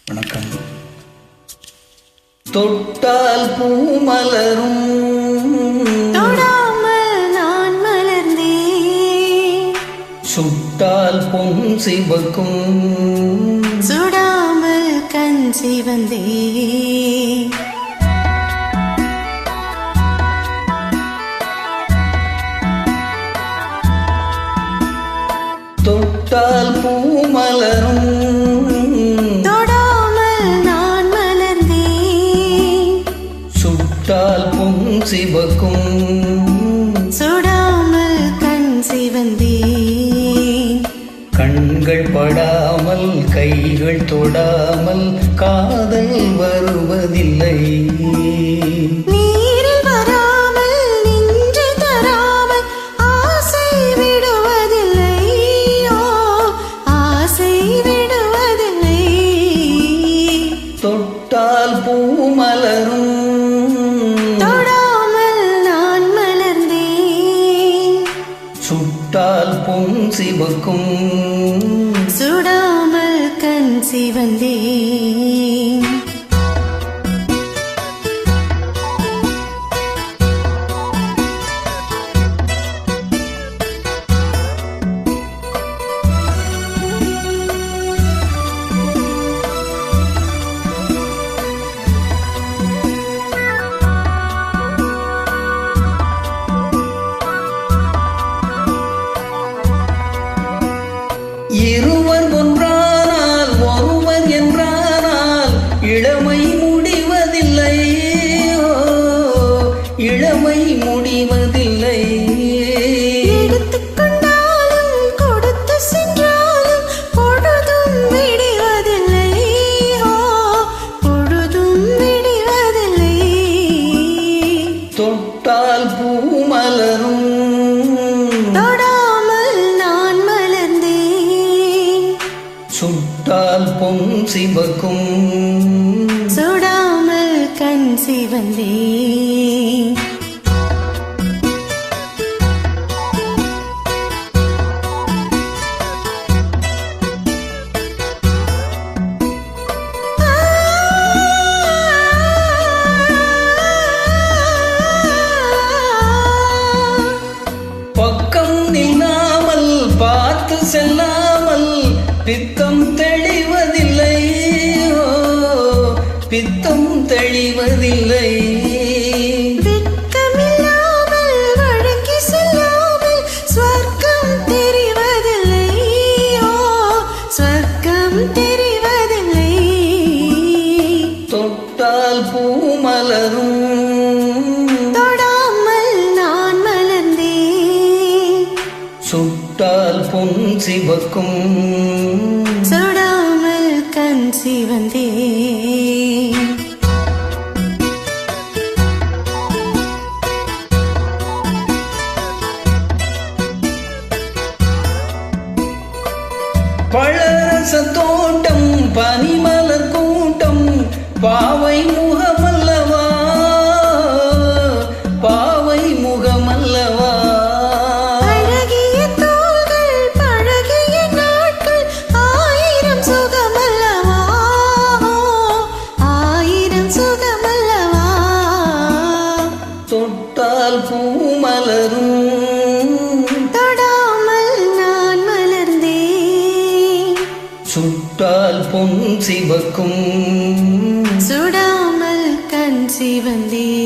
வணக்கம். தொட்டால் பூ மலரும், தொடாமல் நான் மலர்ந்தேன். சுட்டால் பொன் சிவக்கும், சுடாமல் கண் சிவந்தேன். தொட்டால் பூ மலரும், சுட்டால் பொன் சிவக்கும், சுடாமல் கண் சிவந்தேன். கண்கள் படாமல் கைகள் தொடாமல் காதல் வருவதில்லை. நீரில் வராமல் நின்று தராமல் ஆசை விடுவதில்லை. ஆசை விடுவதில்லை. தொட்டால் பூ மலரும், சுட்டால் பொன் சிவக்கும், சுடாமல் கண் சிவந்தேன். இருவர் ஒன்றானால் ஒருவர் என்றானால் இளமை முடிவதில்லை. இளமை முடிவதில்லை. எடுத்துக்கொண்டாலும் கொடுத்து சென்றாலும் பொழுதும் விடுவதில்லை. பொழுதும் விடுவதில்லை. தொட்டால் பூ மலரும், சுட்டால் பொன் சிவக்கும், சுடாமல் கண் சிவந்தேன். பக்கம் நில்லாமல் பார்த்து செல்லாமல் பித்தம் தெளிவதில்லை. பித்தம் தெளிவதில்லை. வெட்கமில்லாமல் வழங்கி செல்லாமல் ஸ்வர்க்கம் தெரிவதில்லை. ஸ்வர்க்கம் தெரிவதில்லை. தொட்டால் பூ மலரும், தொடாமல் நான் மலர்ந்தேன். சுட்டால் பொன் சிவக்கும், சுடாமல் கண் சிவந்தேன். பழரச தோட்டம் பனிமலர் கூட்டம் பாவை முகமல்லவா. பாவை முகமல்லவா. அழகிய தோள்கள் பழகிய நாட்கள் ஆயிரம் சுகமல்லவா. ஆயிரம் சுகமல்லவா. தொட்டால் பூ மலரும், தொடாமல் நான் மலர்ந்தேன். சுட்டால் பொன் சிவக்கும், சுடாமல் கண் சிவந்தேன்.